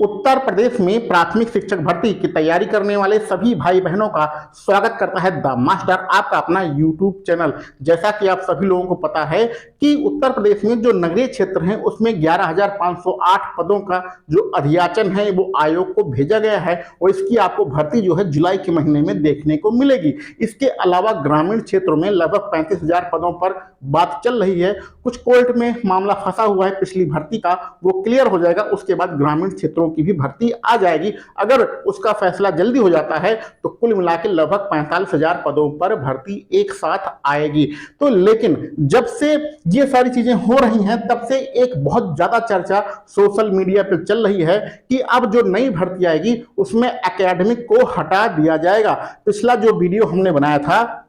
उत्तर प्रदेश में प्राथमिक शिक्षक भर्ती की तैयारी करने वाले सभी भाई बहनों का स्वागत करता है द मास्टर, आपका अपना यूट्यूब चैनल। जैसा कि आप सभी लोगों को पता है कि उत्तर प्रदेश में जो नगरीय क्षेत्र हैं उसमें 11,508 पदों का जो अधियाचन है वो आयोग को भेजा गया है और इसकी आपको भर्ती जो है जुलाई के महीने में देखने को मिलेगी। इसके अलावा ग्रामीण क्षेत्रों में लगभग 35,000 पदों पर बात चल रही है। कुछ कोर्ट में मामला फंसा हुआ है पिछली भर्ती का, वो क्लियर हो जाएगा, उसके बाद ग्रामीण क्षेत्रों की भी भर्ती आ जाएगी। अगर उसका फैसला जल्दी हो जाता है तो कुल मिला के लगभग 45,000 पदों पर भर्ती एक साथ आएगी। तो लेकिन जब से ये सारी चीजें हो रही हैं तब से एक बहुत ज्यादा चर्चा सोशल मीडिया पे चल रही है कि अब जो नई भर्ती आएगी उसमें एकेडमिक को हटा दिया जाएगा। पिछला जो वीडियो हमने बनाया था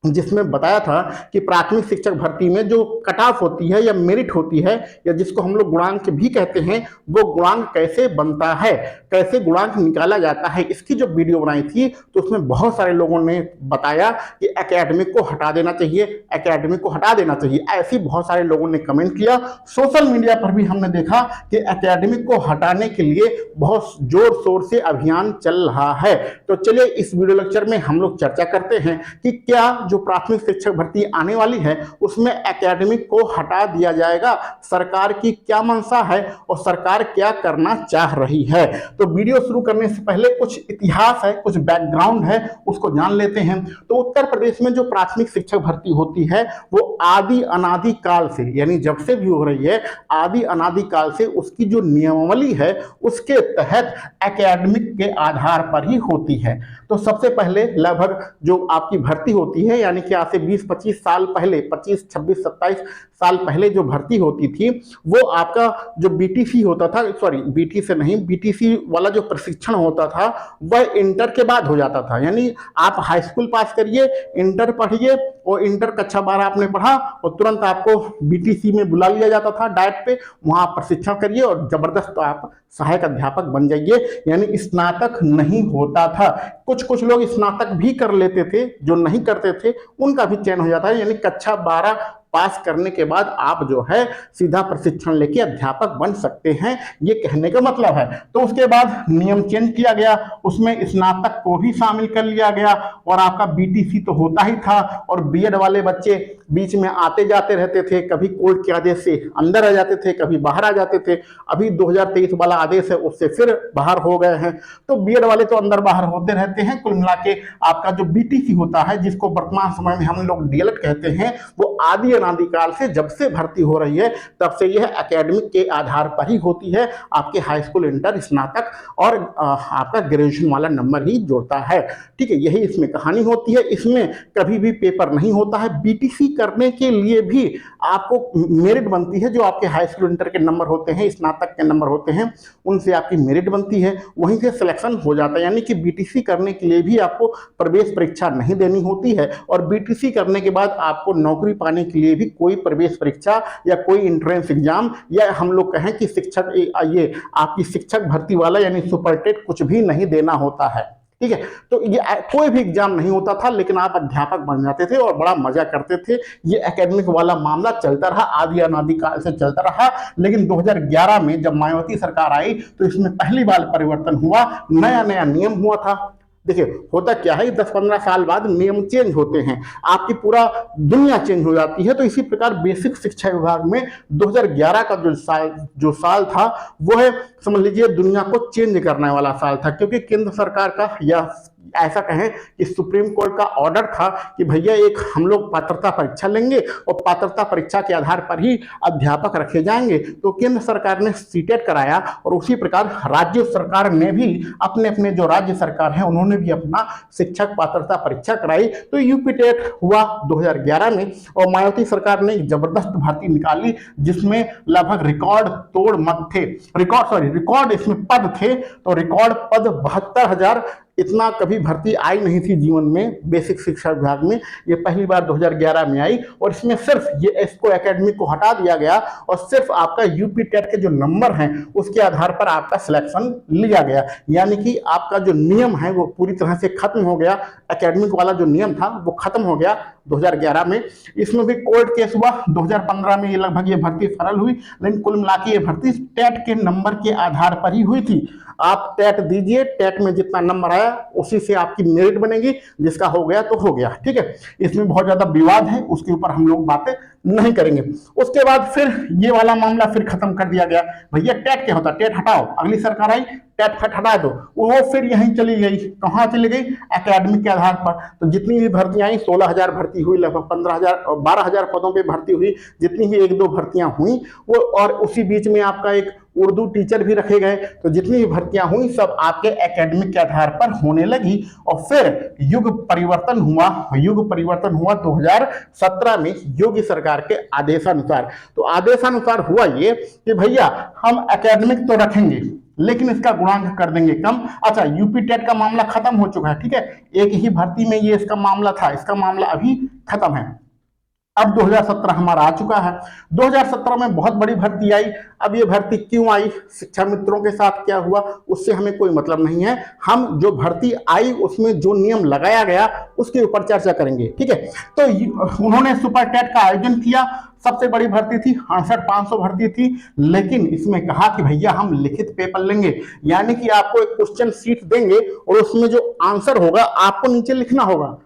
जिसमें बताया था कि प्राथमिक शिक्षक भर्ती में जो कट ऑफ होती है या मेरिट होती है या जिसको हम लोग गुणांक भी कहते हैं, वो गुणांक कैसे बनता है, कैसे गुणांक निकाला जाता है, इसकी जो वीडियो बनाई थी तो उसमें बहुत सारे लोगों ने बताया कि एकेडमिक को हटा देना चाहिए, एकेडमिक को हटा देना चाहिए। ऐसी बहुत सारे लोगों ने कमेंट किया। सोशल मीडिया पर भी हमने देखा कि एकेडमिक को हटाने के लिए बहुत जोर शोर से अभियान चल रहा है। तो चलिए इस वीडियो लेक्चर में हम लोग चर्चा करते हैं कि क्या जो प्राथमिक शिक्षक भर्ती आने वाली है उसमें एकेडमिक को हटा दिया जाएगा, सरकार की क्या मंशा है और सरकार क्या करना चाह रही है। तो वीडियो शुरू करने से पहले कुछ इतिहास है, कुछ बैकग्राउंड है, उसको जान लेते हैं। तो उत्तर प्रदेश में जो प्राथमिक शिक्षक भर्ती होती है वो आदि अनादि काल से, यानी जब से भी हो रही है, आदि अनादि काल से उसकी जो नियमावली है उसके तहत एकेडमिक के आधार पर ही होती है। तो सबसे पहले लगभग जो आपकी भर्ती होती है, यानी कि आज से 20-25 साल पहले, 25, 26, 27 साल पहले जो भर्ती होती थी वो आपका जो बीटीसी होता था, सॉरी बीटी से नहीं, बीटीसी वाला जो प्रशिक्षण होता था वह इंटर के बाद हो जाता था। यानी आप हाई स्कूल पास करिए, इंटर पढ़िए और इंटर कक्षा 12 आपने पढ़ा और तुरंत आपको बीटीसी में बुला लिया जाता था डायट पे, वहां प्रशिक्षण करिए और जबरदस्त आप सहायक अध्यापक बन जाइए। यानी स्नातक नहीं होता था। कुछ लोग स्नातक भी कर लेते थे, जो नहीं करते थे उनका भी चयन हो जाता है। यानी कक्षा 12 पास करने के बाद आप जो है सीधा प्रशिक्षण लेके अध्यापक बन सकते हैं, ये कहने का मतलब है। तो उसके बाद नियम चेंज किया गया, उसमें स्नातक को भी शामिल कर लिया गया और आपका बीटीसी तो होता ही था और बीएड वाले बच्चे बीच में आते जाते रहते थे, कभी कोर्ट के आदेश से अंदर आ जाते थे, कभी बाहर आ जाते थे। अभी 2023 वाला आदेश है उससे फिर बाहर हो गए हैं, तो बीएड वाले तो अंदर बाहर होते रहते हैं। कुल मिला के आपका जो बीटीसी होता है, जिसको वर्तमान समय में हम लोग डीएलएड कहते हैं, वो आदि अनादिकाल से जब से भर्ती हो रही है तब से यह एकेडमिक के आधार पर ही होती है। आपके हाई स्कूल, इंटर, स्नातक और आपका ग्रेजुएशन वाला नंबर ही जोड़ता है। ठीक है, यही इसमें कहानी होती है। इसमें कभी भी पेपर नहीं होता है। बीटीसी करने के लिए भी आपको मेरिट बनती है, जो आपके हाई स्कूल, इंटर के नंबर होते हैं, स्नातक के नंबर होते हैं, उनसे आपकी मेरिट बनती है, वहीं से सिलेक्शन हो जाता है। यानी कि बीटीसी करने के लिए भी आपको प्रवेश परीक्षा नहीं देनी होती है और बीटीसी करने के बाद आपको नौकरी पाने के लिए भी कोई प्रवेश परीक्षा या कोई एंट्रेंस एग्जाम या हम लोग कहें कि शिक्षक, ये आपकी शिक्षक भर्ती वाला यानी सुपरटेट कुछ भी नहीं देना होता है। ठीक है, तो ये कोई भी एग्जाम नहीं होता था, लेकिन आप अध्यापक बन जाते थे और बड़ा मजा करते थे। ये एकेडमिक वाला मामला चलता रहा, आदि अनादि काल से चलता रहा। लेकिन 2011 में जब मायावती सरकार आई तो इसमें पहली बार परिवर्तन हुआ, नया नया नियम हुआ था। देखिए होता क्या है, 10-15 साल बाद नियम चेंज होते हैं, आपकी पूरा दुनिया चेंज हो जाती है। तो इसी प्रकार बेसिक शिक्षा विभाग में 2011 का जो साल था वो है, समझ लीजिए, दुनिया को चेंज करने वाला साल था, क्योंकि केंद्र सरकार का या ऐसा कहें कि सुप्रीम कोर्ट का ऑर्डर था कि भैया एक हम लोग पात्रता परीक्षा लेंगे और पात्रता परीक्षा के आधार पर ही अध्यापक रखे जाएंगे। तो केंद्र सरकार ने सीटेट कराया और उसी प्रकार राज्य सरकार ने भी अपने अपने जो राज्य सरकार है उन्होंने भी अपना शिक्षक पात्रता परीक्षा कराई। तो यूपी टेट हुआ 2011 में और मायावती सरकार ने एक जबरदस्त भर्ती निकाली जिसमें लगभग रिकॉर्ड तोड़ मत थे, रिकॉर्ड इसमें पद थे। तो रिकॉर्ड पद 72,000, इतना कभी भर्ती आई नहीं थी जीवन में बेसिक शिक्षा विभाग में, ये पहली बार 2011 में आई। और इसमें सिर्फ ये इसको एकेडमिक को हटा दिया गया और सिर्फ आपका यूपी टेट के जो नंबर हैं उसके आधार पर आपका सिलेक्शन लिया गया। यानी कि आपका जो नियम है वो पूरी तरह से खत्म हो गया, एकेडमिक वाला जो नियम था वो खत्म हो गया। 2011 में। इसमें भी कोर्ट केस हुआ। 2015 में ये लगभग ये भर्ती सरल हुई, लेकिन कुल मिला के ये भर्ती टेट के नंबर के आधार पर ही हुई थी। आप टेट दीजिए, टेट में जितना नंबर आया उसी से आपकी मेरिट बनेगी, जिसका हो गया तो हो गया, ठीक है। इसमें बहुत ज्यादा विवाद है, उसके ऊपर हम लोग बातें नहीं करेंगे। उसके बाद फिर ये वाला मामला फिर खत्म कर दिया गया। भैया टेट क्या होता, टेट हटाओ। अगली सरकार आई, टेट फट हटा दो। वो फिर यहीं चली गई। कहाँ चली गई? एकेडमिक के आधार पर। तो जितनी भी भर्तियां आई, 16,000 भर्ती हुई, लगभग 15,000 12,000 पदों पे भर्ती हुई। जितनी भी एक दो भर्तियां हुई वो, और उसी बीच में आपका एक उर्दू टीचर भी रखे गए। तो जितनी भी भर्तियां हुई सब आपके एकेडमिक के आधार पर होने लगी। और फिर युग परिवर्तन हुआ। 2017 में योगी सरकार के आदेशानुसार। तो आदेशानुसार हुआ ये कि भैया हम एकेडमिक तो रखेंगे, लेकिन इसका गुणांक कर देंगे कम। अच्छा, यूपी टेट का मामला खत्म हो चुका है, ठीक है। एक ही भर्ती में ये इसका मामला था, इसका मामला अभी खत्म है। अब 2017 हमारा आ चुका है। 2017 में बहुत बड़ी भर्ती आई। अब ये भर्ती क्यों आई, शिक्षा मित्रों के साथ क्या हुआ, उससे हमें कोई मतलब नहीं है। हम जो भर्ती आई उसमें जो नियम लगाया गया उसके ऊपर चर्चा करेंगे, ठीक है। तो उन्होंने सुपर टेट का आयोजन किया। सबसे बड़ी भर्ती थी, 68,500 भर्ती थी। लेकिन इसमें कहा कि भैया हम लिखित पेपर लेंगे, यानी कि आपको एक क्वेश्चन सीट देंगे और उसमें जो आंसर होगा आपको नीचे लिखना होगा।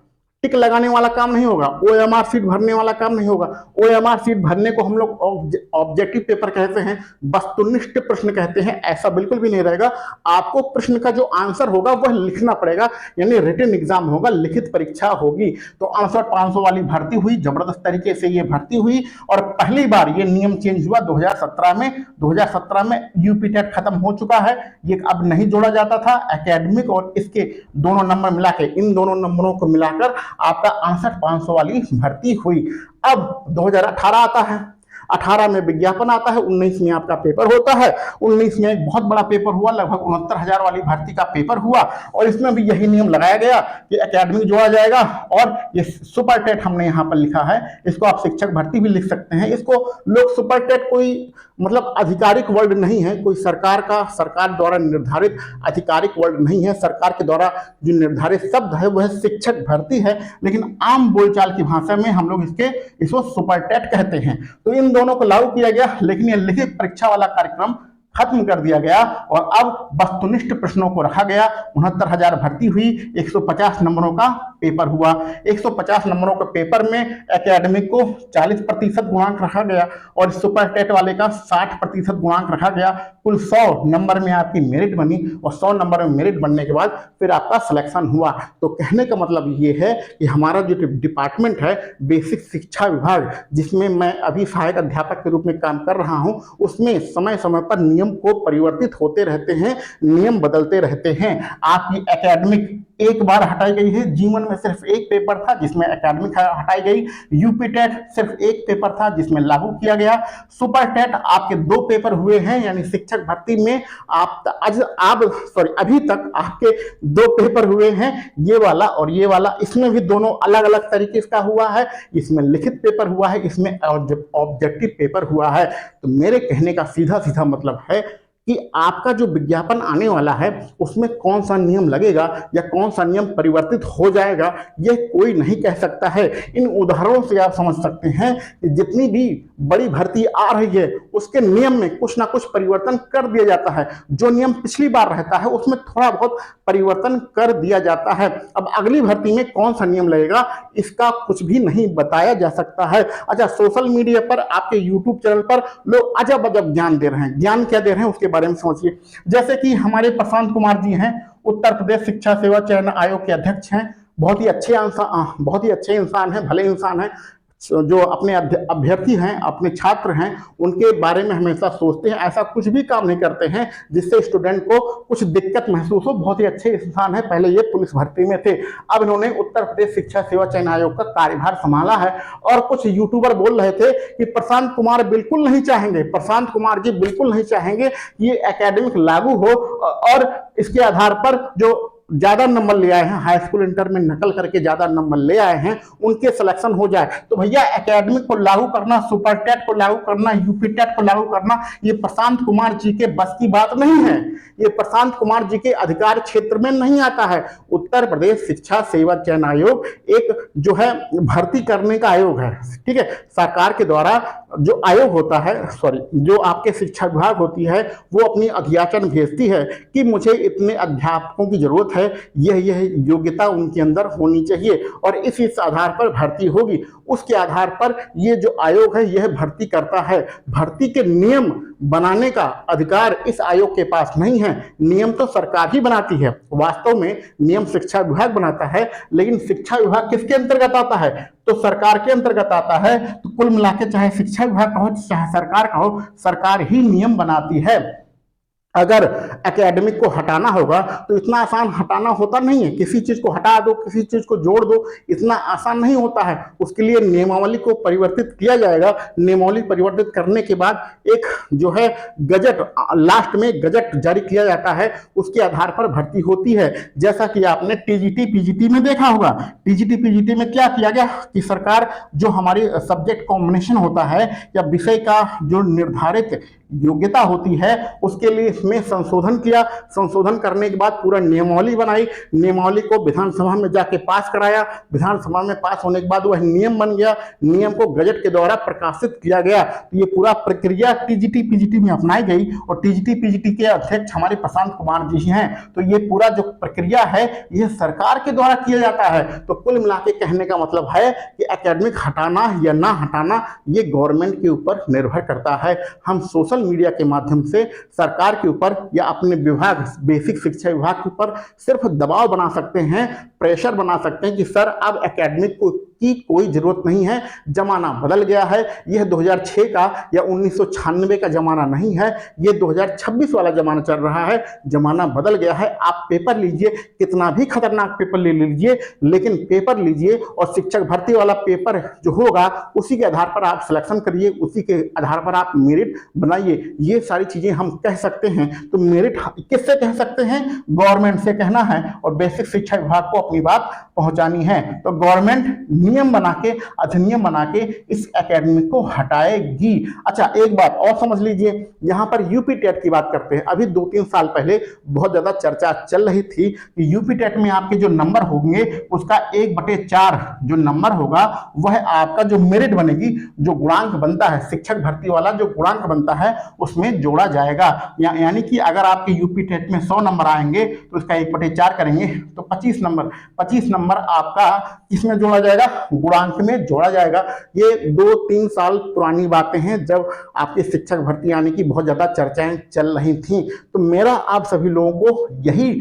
टिक लगाने वाला काम नहीं होगा, ओएमआर सीट भरने वाला काम नहीं होगा। ओएमआर सीट भरने को हम लोग ऑब्जेक्टिव पेपर कहते हैं, वस्तुनिष्ठ प्रश्न कहते हैं। ऐसा बिल्कुल भी नहीं रहेगा। आपको प्रश्न का जो आंसर होगा वह लिखना पड़ेगा, यानी रिटन एग्जाम होगा, लिखित परीक्षा होगी। तो 68,500 वाली भर्ती हुई, जबरदस्त तरीके से ये भर्ती हुई। और पहली बार ये नियम चेंज हुआ 2017 में। 2017 में यूपी टेट खत्म हो चुका है, ये अब नहीं जोड़ा जाता था। एकेडमिक और इसके दोनों नंबर मिला के, इन दोनों नंबरों को मिलाकर आपका 68,500 वाली भर्ती हुई। अब 2018 आता है, 18 में विज्ञापन आता है, 19 में आपका पेपर होता है। 19 में एक बहुत बड़ा पेपर हुआ, लगभग 69,000 वाली भर्ती का पेपर हुआ। और इसमें भी यही नियम लगाया गया कि एकेडमिक जोड़ा जाएगा। और ये सुपर टेट हमने यहाँ पर लिखा है, इसको आप शिक्षक भर्ती भी लिख सकते हैं। इसको लोग सुपर टेट कोई मतलब आधिकारिक वर्ड नहीं है, कोई सरकार द्वारा निर्धारित आधिकारिक वर्ड नहीं है। सरकार के द्वारा जो निर्धारित शब्द है वह शिक्षक भर्ती है, लेकिन आम बोलचाल की भाषा में हम लोग इसको सुपर टेट कहते हैं। तो इन दोनों को लागू किया गया, लेकिन यह लिखित परीक्षा वाला कार्यक्रम खत्म कर दिया गया और अब वस्तुनिष्ठ प्रश्नों को रखा गया। 69,000 भर्ती हुई, 150 नंबरों का पेपर हुआ। 150 नंबरों के पेपर में एकेडमिक को 40% गुणांक रखा गया और सुपर टेट वाले का 60% गुणांक रखा गया। कुल 100 नंबर में आपकी मेरिट बनी और 100 नंबर में मेरिट बनने के बाद फिर आपका सिलेक्शन हुआ। तो कहने का मतलब ये है कि हमारा जो डिपार्टमेंट है, बेसिक शिक्षा विभाग, जिसमें मैं अभी सहायक अध्यापक के रूप में काम कर रहा हूं, उसमें समय समय पर नियम को परिवर्तित होते रहते हैं, नियम बदलते रहते हैं। आपकी एकेडमिक एक बार हटाई गई है, जीवन में सिर्फ एक पेपर था जिसमें एकेडमिक हटाई गई। यूपी टेट सिर्फ एक पेपर था जिसमें लागू किया गया। सुपर टेट आपके 2 पेपर हुए हैं, यानी शिक्षक भर्ती में अभी तक आपके 2 पेपर हुए हैं, ये वाला और ये वाला। इसमें भी दोनों अलग अलग तरीके का हुआ है। इसमें लिखित पेपर हुआ है, इसमें ऑब्जेक्टिव पेपर हुआ है। तो मेरे कहने का सीधा सीधा मतलब है कि आपका जो विज्ञापन आने वाला है उसमें कौन सा नियम लगेगा या कौन सा नियम परिवर्तित हो जाएगा, यह कोई नहीं कह सकता है। इन उदाहरणों से आप समझ सकते हैं कि जितनी भी बड़ी भर्ती आ रही है उसके नियम में कुछ ना कुछ परिवर्तन कर दिया जाता है। जो नियम पिछली बार रहता है उसमें थोड़ा बहुत परिवर्तन कर दिया जाता है। अब अगली भर्ती में कौन सा नियम लगेगा इसका कुछ भी नहीं बताया जा सकता है। अच्छा, सोशल मीडिया पर, आपके यूट्यूब चैनल पर लोग अजब अजब ज्ञान दे रहे हैं। ज्ञान क्या दे रहे हैं उसके बारे में समझिए। जैसे कि हमारे प्रशांत कुमार जी हैं, उत्तर प्रदेश शिक्षा सेवा चयन आयोग के अध्यक्ष हैं। बहुत ही अच्छे इंसान हैं, भले इंसान हैं। जो अपने अभ्यर्थी हैं, अपने छात्र हैं, उनके बारे में हमेशा सोचते हैं। ऐसा कुछ भी काम नहीं करते हैं जिससे स्टूडेंट को कुछ दिक्कत महसूस हो। बहुत ही अच्छे इंसान है। पहले ये पुलिस भर्ती में थे, अब इन्होंने उत्तर प्रदेश शिक्षा सेवा चयन आयोग का कार्यभार संभाला है। और कुछ यूट्यूबर बोल रहे थे कि प्रशांत कुमार जी बिल्कुल नहीं चाहेंगे कि ये एकेडमिक लागू हो और इसके आधार पर जो ज्यादा नंबर ले आए हैं, हाई स्कूल इंटर में नकल करके ज्यादा नंबर ले आए हैं, उनके सिलेक्शन हो जाए। तो भैया एकेडमिक को लागू करना, सुपर टेट को लागू करना, यूपी टेट को लागू करना, ये प्रशांत कुमार जी के बस की बात नहीं है, ये प्रशांत कुमार जी के अधिकार क्षेत्र में नहीं आता है। उत्तर प्रदेश शिक्षा सेवा चयन आयोग एक जो है भर्ती करने का आयोग है, ठीक है। सरकार के द्वारा जो आयोग होता है, सॉरी, जो आपके शिक्षा विभाग होती है, वो अपनी अध्याचन भेजती है कि मुझे इतने अध्यापकों की जरूरत है, यह योग्यता उनके अंदर होनी चाहिए और इस आधार पर भर्ती होगी। उसके आधार पर ये जो आयोग है यह भर्ती करता है। भर्ती के नियम बनाने का अधिकार इस आयोग के पास नहीं है, नियम तो सरकार ही बनाती है। वास्तव में नियम शिक्षा विभाग बनाता है, लेकिन शिक्षा विभाग किसके अंतर्गत आता है? तो सरकार के अंतर्गत आता है। तो कुल मिला के चाहे शिक्षा विभाग का हो चाहे सरकार का हो, सरकार ही नियम बनाती है। अगर एकेडमिक को हटाना होगा तो इतना आसान हटाना होता नहीं है, किसी चीज को हटा दो, किसी चीज को जोड़ दो, इतना आसान नहीं होता है। उसके लिए नियमावली को परिवर्तित किया जाएगा। नियमावली परिवर्तित करने के बाद एक जो है गजट, लास्ट में गजट जारी किया जाता है, उसके आधार पर भर्ती होती है। जैसा कि आपने टीजीटी पीजीटी में देखा होगा, टीजीटी पीजीटी में क्या किया गया कि सरकार जो हमारी सब्जेक्ट कॉम्बिनेशन होता है या विषय का जो निर्धारित योग्यता होती है, उसके लिए इसमें संशोधन किया। संशोधन करने के बाद पूरा नियमावली बनाई, नियमावली को विधानसभा में जाके पास कराया, विधानसभा में पास होने के बाद वह नियम बन गया, नियम को गजट के द्वारा प्रकाशित किया गया। तो ये पूरा प्रक्रिया टीजीटी पीजीटी में अपनाई गई और टीजीटी पीजीटी के अध्यक्ष हमारे प्रशांत कुमार जी हैं। तो ये पूरा जो प्रक्रिया है यह सरकार के द्वारा किया जाता है। तो कुल मिला के कहने का मतलब है कि एकेडमिक हटाना या ना हटाना ये गवर्नमेंट के ऊपर निर्भर करता है। हम सोशल मीडिया के माध्यम से सरकार के ऊपर या अपने विभाग, बेसिक शिक्षा विभाग के ऊपर सिर्फ दबाव बना सकते हैं, प्रेशर बना सकते हैं कि सर अब एकेडमिक की कोई जरूरत नहीं है, जमाना बदल गया है, यह 2006 का या 1996 का जमाना नहीं है, यह 2026 वाला जमाना चल रहा है, जमाना बदल गया है। आप पेपर लीजिए, कितना भी खतरनाक पेपर ले लीजिए, लेकिन पेपर लीजिए और शिक्षक भर्ती वाला पेपर जो होगा उसी के आधार पर आप सिलेक्शन करिए, उसी के आधार पर आप मेरिट बनाइए। ये सारी चीजें हम कह सकते हैं। तो मेरिट किससे कह सकते हैं? गवर्नमेंट से कहना है और बेसिक शिक्षा विभाग को अपनी बात पहुंचानी है। तो गवर्नमेंट नियम बना के, अधिनियम बना के इस एकेडमी को हटाएगी। अच्छा, एक बात और समझ लीजिए, यहां पर यूपी टेट की बात करते हैं। अभी 2-3 साल पहले बहुत ज्यादा चर्चा चल रही थी कि यूपी टेट में आपके जो नंबर होंगे उसका 1/4 जो नंबर होगा वह आपका जो मेरिट बनेगी, जो गुणांक बनता है, शिक्षक भर्ती वाला जो गुणांक बनता है उसमें जोड़ा जाएगा। यानी कि अगर आपके यूपी टेट में 100 नंबर आएंगे तो उसका 1/4 करेंगे तो 25 नंबर आपका इसमें जोड़ा जाएगा, गुणांक में जोड़ा जाएगा। ये 2-3 साल पुरानी बातें हैं जब आपकी शिक्षक भर्ती आने की बहुत ज्यादा चर्चाएं चल रही थी। तो मेरा आप सभी लोगों को यही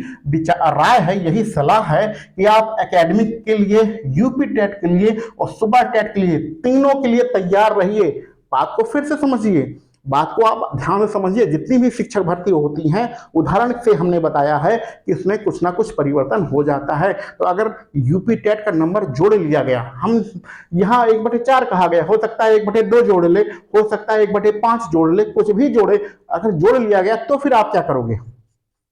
राय है, यही सलाह है कि आप एकेडमिक के लिए, यूपी टेट के लिए और सुपर टेट के लिए, तीनों के लिए तैयार रहिए। बात को फिर से समझिए, बात को आप ध्यान से समझिए। जितनी भी शिक्षक भर्ती होती हैं, उदाहरण से हमने बताया है कि इसमें कुछ ना कुछ परिवर्तन हो जाता है। तो अगर यूपी टेट का नंबर जोड़ लिया गया, हम यहाँ 1/4 कहा गया, हो सकता है 1/2 जोड़ ले, हो सकता है 1/5 जोड़ ले, कुछ भी जोड़े, अगर जोड़ लिया गया तो फिर आप क्या करोगे?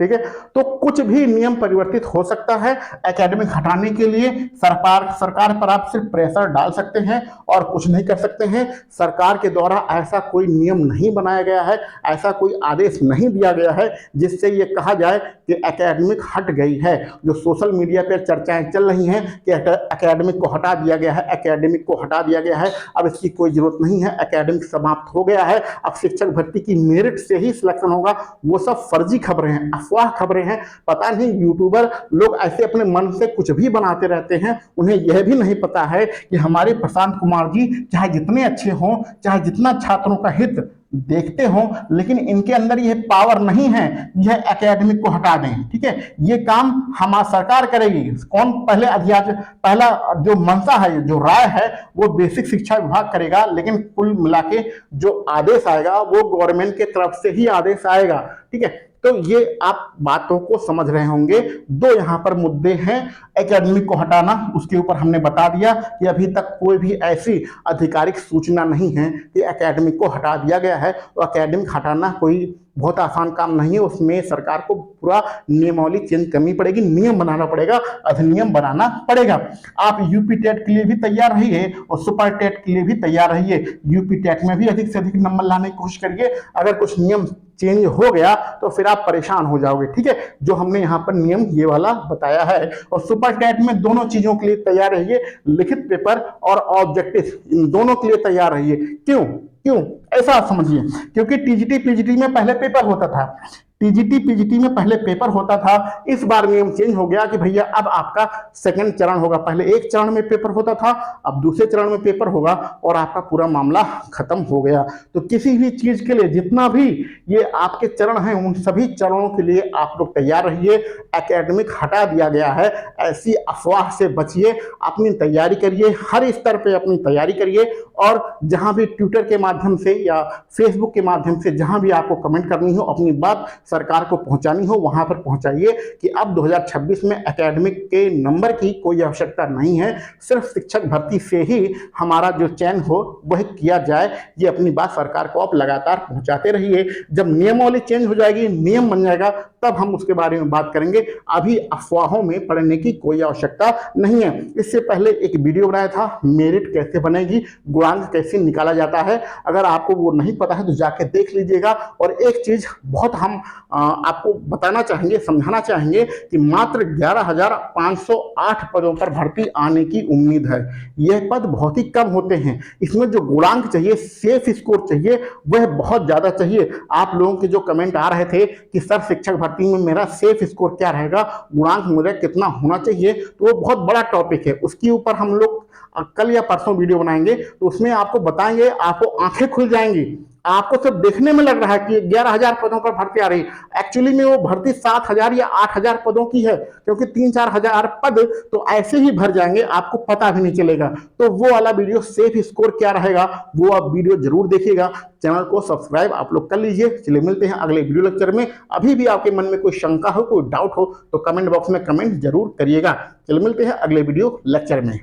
ठीक है, तो कुछ भी नियम परिवर्तित हो सकता है। एकेडमिक हटाने के लिए सरकार पर आप सिर्फ प्रेशर डाल सकते हैं और कुछ नहीं कर सकते हैं। सरकार के द्वारा ऐसा कोई नियम नहीं बनाया गया है, ऐसा कोई आदेश नहीं दिया गया है जिससे ये कहा जाए कि एकेडमिक हट गई है। जो सोशल मीडिया पर चर्चाएं चल रही हैं कि एकेडमिक को हटा दिया गया है, एकेडमिक को हटा दिया गया है, अब इसकी कोई जरूरत नहीं है, एकेडमिक समाप्त हो गया है, अब शिक्षक भर्ती की मेरिट से ही सिलेक्शन होगा, वो सब फर्जी खबरें हैं, अफवाह खबरें हैं। पता नहीं यूट्यूबर लोग ऐसे अपने मन से कुछ भी बनाते रहते हैं, उन्हें यह भी नहीं पता है कि हमारे प्रशांत कुमार जी चाहे जितने अच्छे हों, चाहे जितना छात्रों का हित देखते हों, लेकिन इनके अंदर यह पावर नहीं है यह एकेडमिक को हटा दें। ठीक है, ये काम हमारी सरकार करेगी। कौन पहले पहला जो मंशा है, जो राय है, वो बेसिक शिक्षा विभाग करेगा, लेकिन कुल मिला के जो आदेश आएगा वो गवर्नमेंट के तरफ से ही आदेश आएगा। ठीक है, तो ये आप बातों को समझ रहे होंगे। 2 यहाँ पर मुद्दे हैं। एकेडमिक को हटाना, उसके ऊपर हमने बता दिया कि अभी तक कोई भी ऐसी आधिकारिक सूचना नहीं है कि एकेडमिक को हटा दिया गया है। तो एकेडमिक हटाना कोई बहुत आसान काम नहीं है, उसमें सरकार को पूरा नियमावली चेंज करनी पड़ेगी, नियम बनाना पड़ेगा, अधिनियम बनाना पड़ेगा। आप यूपी टेट के लिए भी तैयार रहिए और सुपर टेट के लिए भी तैयार रहिए। यूपी टेट में भी अधिक से अधिक नंबर लाने की कोशिश करिए। अगर कुछ नियम चेंज हो गया तो फिर आप परेशान हो जाओगे, ठीक है, जो हमने यहाँ पर नियम ये वाला बताया है। और सुपर टेट में दोनों चीजों के लिए तैयार रहिए, लिखित पेपर और ऑब्जेक्टिव, इन दोनों के लिए तैयार रहिए। क्यों क्यों ऐसा आप समझिए, क्योंकि टीजीटी पीजीटी में पहले पेपर होता था, टीजीटी पीजीटी में पहले पेपर होता था, इस बार नियम चेंज हो गया कि भैया अब आपका सेकंड चरण होगा। पहले एक चरण में पेपर होता था, अब दूसरे चरण में पेपर होगा और आपका पूरा मामला खत्म हो गया। तो किसी भी चीज के लिए जितना भी ये आपके चरण हैं, उन सभी चरणों के लिए आप लोग तैयार रहिए। एकेडमिक हटा दिया गया है, ऐसी अफवाह से बचिए, अपनी तैयारी करिए, हर स्तर पे अपनी तैयारी करिए। और जहां भी ट्विटर के माध्यम से या फेसबुक के माध्यम से जहां भी आपको कमेंट करनी हो, अपनी बात सरकार को पहुंचानी हो, वहां पर पहुंचाइए कि अब 2026 में एकेडमिक के नंबर की कोई आवश्यकता नहीं है, सिर्फ शिक्षक भर्ती से ही हमारा जो चयन हो वह किया जाए। ये अपनी बात सरकार को आप लगातार पहुंचाते रहिए। जब नियमावली चेंज हो जाएगी, नियम बन जाएगा, तब हम उसके बारे में बात करेंगे। अभी अफवाहों में पड़ने की कोई आवश्यकता नहीं है। इससे पहले एक वीडियो बनाया था, मेरिट कैसे बनेगी, गुणांक कैसे निकाला जाता है, अगर आपको वो नहीं पता है तो जाके देख लीजिएगा। और एक चीज बहुत हम आपको बताना चाहेंगे, समझाना चाहेंगे कि मात्र 11,508 पदों पर भर्ती आने की उम्मीद है। यह पद बहुत ही कम होते हैं, इसमें जो गुणांक चाहिए, सेफ स्कोर चाहिए, वह बहुत ज्यादा चाहिए। आप लोगों के जो कमेंट आ रहे थे कि सर शिक्षक भर्ती में मेरा सेफ स्कोर क्या रहेगा, गुणांक मुझे कितना होना चाहिए, तो वो बहुत बड़ा टॉपिक है। उसके ऊपर हम लोग कल या परसों वीडियो बनाएंगे, तो उसमें आपको बताएंगे, आपको आंखें खुल जाएंगी। आपको सिर्फ देखने में लग रहा है कि 11,000 पदों पर भर्ती आ रही, एक्चुअली में वो भर्ती 7,000 या 8,000 पदों की है, क्योंकि 3-4 हजार पद तो ऐसे ही भर जाएंगे, आपको पता भी नहीं चलेगा। तो वो वाला वीडियो सेफ स्कोर क्या रहेगा, वो आप वीडियो जरूर देखिएगा। चैनल को सब्सक्राइब आप लोग कर लीजिए। चलिए मिलते हैं अगले वीडियो लेक्चर में। अभी भी आपके मन में कोई शंका हो, कोई डाउट हो, तो कमेंट बॉक्स में कमेंट जरूर करिएगा। चलिए मिलते हैं अगले वीडियो लेक्चर में।